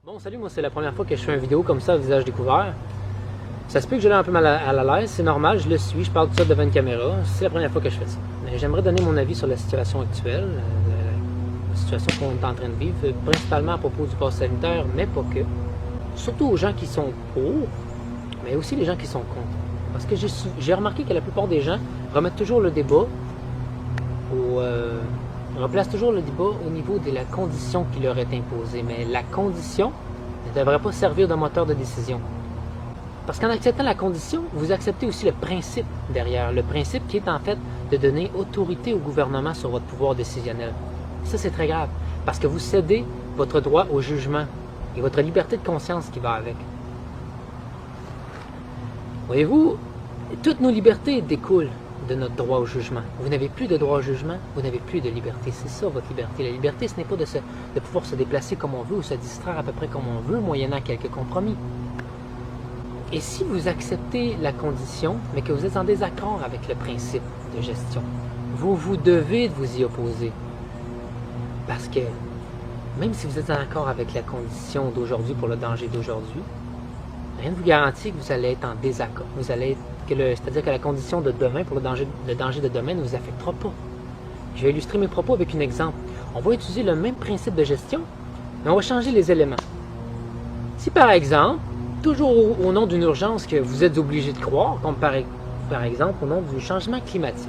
Bon, salut, moi c'est la première fois que je fais une vidéo comme ça, à visage découvert. Ça se peut que j'ai l'air un peu mal à la l'aise, c'est normal, je le suis, je parle de ça devant une caméra, c'est la première fois que je fais ça. Mais j'aimerais donner mon avis sur la situation actuelle, la situation qu'on est en train de vivre, principalement à propos du pass sanitaire, mais pas que. Surtout aux gens qui sont pour, mais aussi les gens qui sont contre. Parce que j'ai remarqué que la plupart des gens remettent toujours le débat on replace toujours le débat au niveau de la condition qui leur est imposée, mais la condition ne devrait pas servir de moteur de décision. Parce qu'en acceptant la condition, vous acceptez aussi le principe derrière. Le principe qui est en fait de donner autorité au gouvernement sur votre pouvoir décisionnel. Ça, c'est très grave, parce que vous cédez votre droit au jugement et votre liberté de conscience qui va avec. Voyez-vous, toutes nos libertés découlent de notre droit au jugement. Vous n'avez plus de droit au jugement, vous n'avez plus de liberté. C'est ça votre liberté. La liberté, ce n'est pas de pouvoir se déplacer comme on veut ou se distraire à peu près comme on veut, moyennant quelques compromis. Et si vous acceptez la condition, mais que vous êtes en désaccord avec le principe de gestion, vous devez vous y opposer. Parce que même si vous êtes en accord avec la condition d'aujourd'hui pour le danger d'aujourd'hui, rien ne vous garantit que vous allez être en désaccord. C'est-à-dire que la condition de demain pour le danger de demain ne vous affectera pas. Je vais illustrer mes propos avec un exemple. On va utiliser le même principe de gestion, mais on va changer les éléments. Si par exemple, toujours au nom d'une urgence que vous êtes obligé de croire, comme par exemple au nom du changement climatique,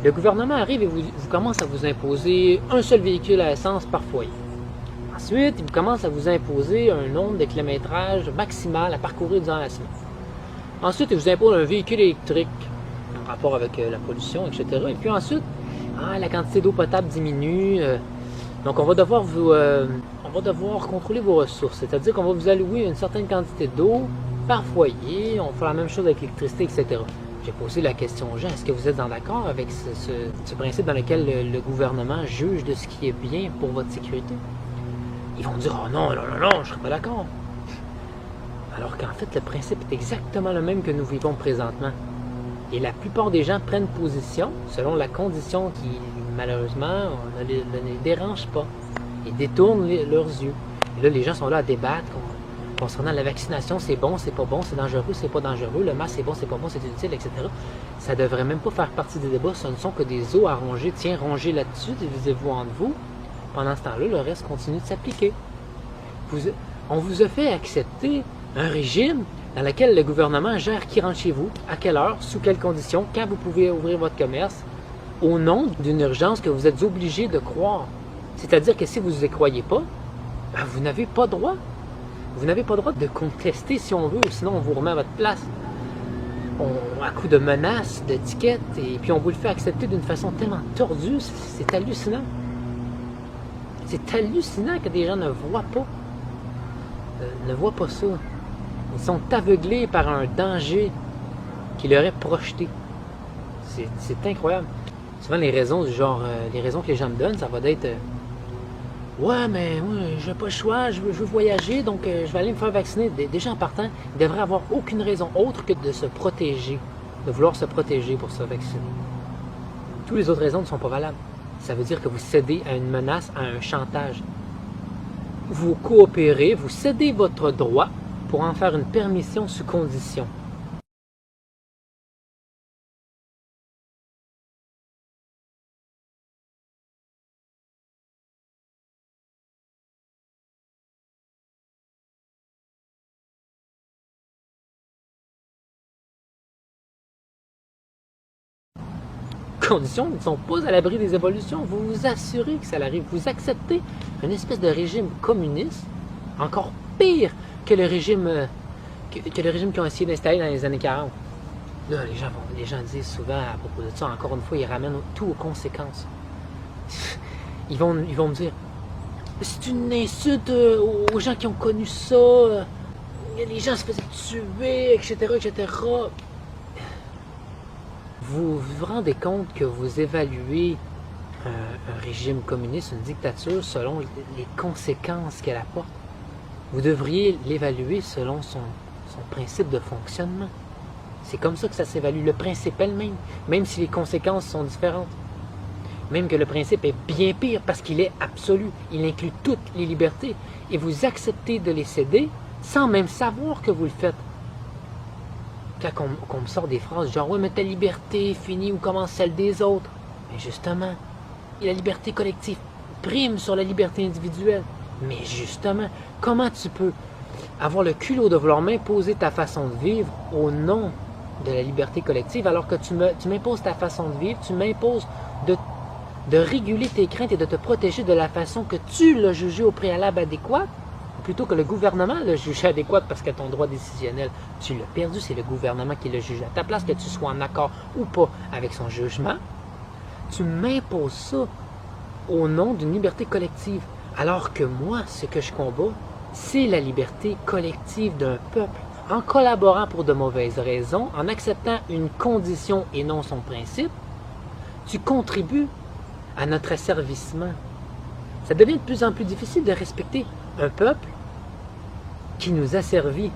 le gouvernement arrive et vous commence à vous imposer un seul véhicule à essence par foyer. Ensuite, il commence à vous imposer un nombre de kilométrage maximal à parcourir durant la semaine. Ensuite, il vous impose un véhicule électrique en rapport avec la pollution, etc. Et puis ensuite, la quantité d'eau potable diminue. Donc, on va devoir contrôler vos ressources. C'est-à-dire qu'on va vous allouer une certaine quantité d'eau par foyer. On fait la même chose avec l'électricité, etc. J'ai posé la question aux gens, est-ce que vous êtes en accord avec ce principe dans lequel le gouvernement juge de ce qui est bien pour votre sécurité? Ils vont dire, oh non, non, non, non, je ne serais pas d'accord. Alors qu'en fait, le principe est exactement le même que nous vivons présentement. Et la plupart des gens prennent position selon la condition qui, malheureusement, ne les dérange pas. Ils détournent leurs yeux. Et là, les gens sont là à débattre concernant la vaccination, c'est bon, c'est pas bon, c'est dangereux, c'est pas dangereux, le masque, c'est bon, c'est pas bon, c'est utile, etc. Ça devrait même pas faire partie des débats, ce ne sont que des os à ronger. Tiens, rongez là-dessus, divisez-vous entre vous. Pendant ce temps-là, le reste continue de s'appliquer. On vous a fait accepter un régime dans lequel le gouvernement gère qui rentre chez vous, à quelle heure, sous quelles conditions, quand vous pouvez ouvrir votre commerce, au nom d'une urgence que vous êtes obligé de croire. C'est-à-dire que si vous ne y croyez pas, vous n'avez pas droit. Vous n'avez pas le droit de contester si on veut, sinon on vous remet à votre place. À coup de menaces, d'étiquettes, et puis on vous le fait accepter d'une façon tellement tordue, c'est hallucinant. C'est hallucinant que des gens ne voient pas ça. Ils sont aveuglés par un danger qui leur est projeté. C'est incroyable. Souvent les raisons du genre, les raisons que les gens me donnent, ça va être ouais, mais moi, j'ai pas le choix, je veux voyager, donc je vais aller me faire vacciner. Déjà en partant, il ne devrait avoir aucune raison autre que de se protéger, de vouloir se protéger pour se vacciner. Toutes les autres raisons ne sont pas valables. Ça veut dire que vous cédez à une menace, à un chantage. Vous coopérez, vous cédez votre droit pour en faire une permission sous condition. Conditions ne sont pas à l'abri des évolutions. Vous vous assurez que ça arrive. Vous acceptez une espèce de régime communiste, encore pire que le régime qu'ils ont essayé d'installer dans les années 40. Là, les gens disent souvent à propos de ça, encore une fois, ils ramènent tout aux conséquences. Ils vont me dire, c'est une insulte aux gens qui ont connu ça, les gens se faisaient tuer, etc., etc. Vous vous rendez compte que vous évaluez un régime communiste, une dictature, selon les conséquences qu'elle apporte. Vous devriez l'évaluer selon son principe de fonctionnement. C'est comme ça que ça s'évalue, le principe elle-même, même si les conséquences sont différentes. même que le principe est bien pire parce qu'il est absolu. Il inclut toutes les libertés et vous acceptez de les céder sans même savoir que vous le faites. Quand on me sort des phrases genre « Ouais, mais ta liberté finit où commence celle des autres. » Mais justement, la liberté collective prime sur la liberté individuelle. Mais justement, comment tu peux avoir le culot de vouloir m'imposer ta façon de vivre au nom de la liberté collective alors que tu m'imposes ta façon de vivre, tu m'imposes de réguler tes craintes et de te protéger de la façon que tu l'as jugé au préalable adéquate, plutôt que le gouvernement l'a jugé adéquate parce que ton droit décisionnel, tu l'as perdu, c'est le gouvernement qui l'a jugé. À ta place que tu sois en accord ou pas avec son jugement, tu m'imposes ça au nom d'une liberté collective. Alors que moi, ce que je combats, c'est la liberté collective d'un peuple. En collaborant pour de mauvaises raisons, en acceptant une condition et non son principe, tu contribues à notre asservissement. Ça devient de plus en plus difficile de respecter un peuple qui nous asservit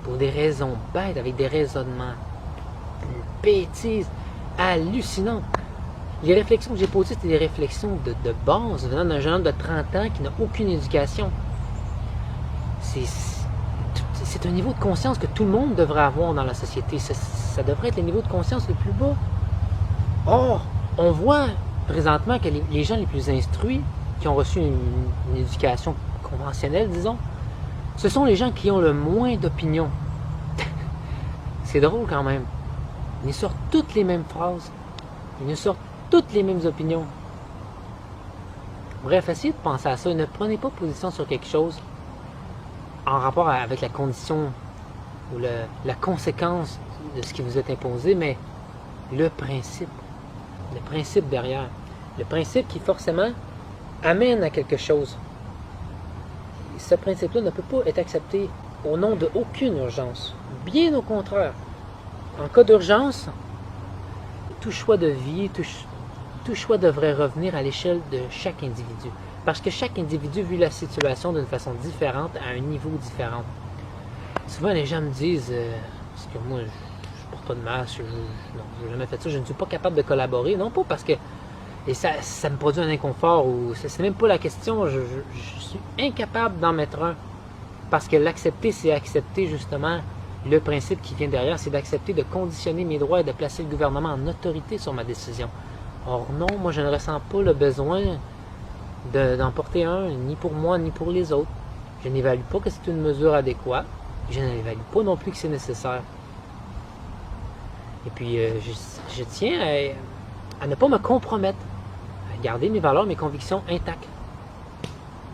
pour des raisons bêtes, avec des raisonnements, une bêtise hallucinante. Les réflexions que j'ai posées, c'était des réflexions de base, venant d'un jeune homme de 30 ans qui n'a aucune éducation. C'est un niveau de conscience que tout le monde devrait avoir dans la société. Ça devrait être le niveau de conscience le plus bas. Or, on voit présentement que les gens les plus instruits, qui ont reçu une éducation conventionnelle, disons, ce sont les gens qui ont le moins d'opinion. C'est drôle quand même. Ils nous sortent toutes les mêmes phrases. Ils nous sortent toutes les mêmes opinions. Bref, essayez de penser à ça. Ne prenez pas position sur quelque chose en rapport avec la condition ou la conséquence de ce qui vous est imposé, mais le principe derrière. Le principe qui forcément amène à quelque chose. Ce principe-là ne peut pas être accepté au nom de aucune urgence. Bien au contraire. En cas d'urgence, tout choix de vie, tout choix devrait revenir à l'échelle de chaque individu. Parce que chaque individu vit la situation d'une façon différente, à un niveau différent. Souvent, les gens me disent, parce que moi, je ne porte pas de masque, non, je n'ai jamais fait ça, je ne suis pas capable de collaborer. Non, pas parce que et ça me produit un inconfort, ou c'est même pas la question, je suis incapable d'en mettre un. Parce que l'accepter, c'est accepter justement le principe qui vient derrière, c'est d'accepter de conditionner mes droits et de placer le gouvernement en autorité sur ma décision. Or non, moi je ne ressens pas le besoin d'en porter un, ni pour moi, ni pour les autres. Je n'évalue pas que c'est une mesure adéquate, je n'évalue pas non plus que c'est nécessaire. Et puis, je tiens à ne pas me compromettre, à garder mes valeurs, mes convictions intactes.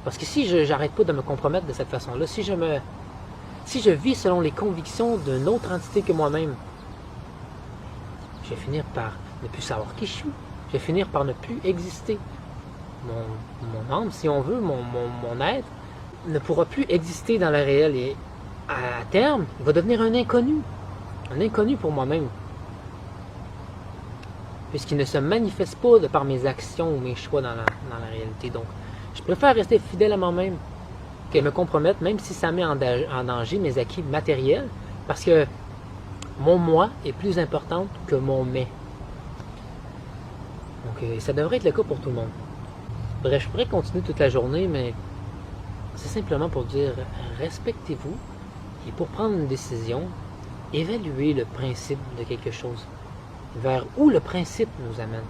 Parce que si je n'arrête pas de me compromettre de cette façon-là, si je vis selon les convictions d'une autre entité que moi-même, je vais finir par ne plus savoir qui je suis. Je vais finir par ne plus exister. Mon âme, si on veut, mon être, ne pourra plus exister dans le réel. Et à terme, il va devenir un inconnu pour moi-même. Puisqu'il ne se manifeste pas de par mes actions ou mes choix dans la réalité. Donc, je préfère rester fidèle à moi-même que me compromettre, même si ça met en danger mes acquis matériels, parce que mon moi est plus important que mon mais. Donc, ça devrait être le cas pour tout le monde. Bref, je pourrais continuer toute la journée, mais c'est simplement pour dire, respectez-vous, et pour prendre une décision, évaluez le principe de quelque chose, vers où le principe nous amène.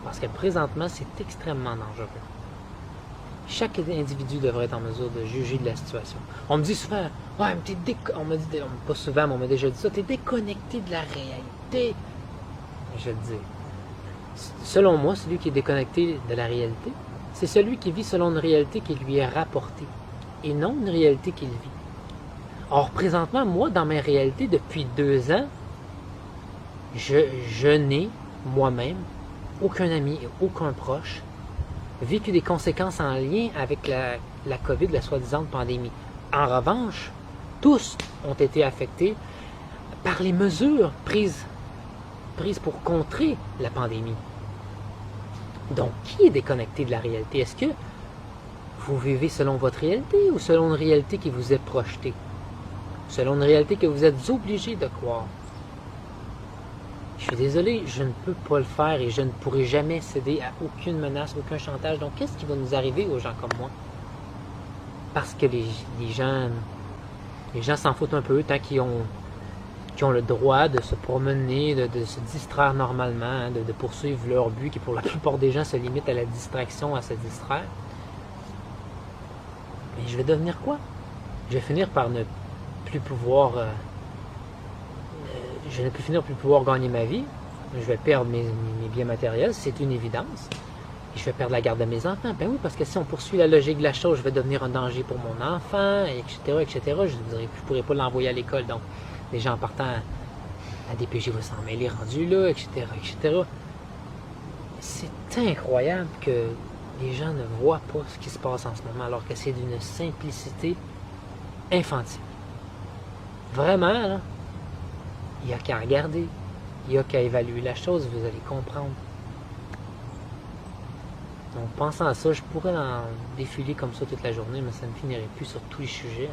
Parce que présentement, c'est extrêmement dangereux. Chaque individu devrait être en mesure de juger de la situation. On me dit souvent, ouais, mais on me dit, pas souvent, mais on m'a déjà dit ça, t'es déconnecté de la réalité. Je le dis. Selon moi, celui qui est déconnecté de la réalité, c'est celui qui vit selon une réalité qui lui est rapportée, et non une réalité qu'il vit. Or, présentement, moi, dans mes réalités, depuis 2 ans, je n'ai, moi-même, aucun ami et aucun proche vécu des conséquences en lien avec la COVID, la soi-disant pandémie. En revanche, tous ont été affectés par les mesures prises pour contrer la pandémie. Donc, qui est déconnecté de la réalité? Est-ce que vous vivez selon votre réalité ou selon une réalité qui vous est projetée? Selon une réalité que vous êtes obligé de croire? Je suis désolé, je ne peux pas le faire et je ne pourrai jamais céder à aucune menace, aucun chantage. Donc, qu'est-ce qui va nous arriver aux gens comme moi? Parce que les gens s'en foutent un peu tant qu'ils ont le droit de se promener, de se distraire normalement, hein, de poursuivre leur but qui pour la plupart des gens se limite à la distraction, à se distraire. Mais je vais devenir quoi? Je vais finir par ne plus pouvoir je ne plus finir plus pouvoir gagner ma vie. Je vais perdre mes biens matériels, c'est une évidence. Et je vais perdre la garde de mes enfants. Ben oui, parce que si on poursuit la logique de la chose, je vais devenir un danger pour mon enfant, etc., etc. Je ne pourrai pas l'envoyer à l'école. Donc, les gens partant à DPJ vont s'en mêler rendus là, etc., etc. C'est incroyable que les gens ne voient pas ce qui se passe en ce moment, alors que c'est d'une simplicité infantile. Vraiment, là, il n'y a qu'à regarder, il n'y a qu'à évaluer la chose, vous allez comprendre. Donc, pensant à ça, je pourrais en défiler comme ça toute la journée, mais ça ne finirait plus sur tous les sujets.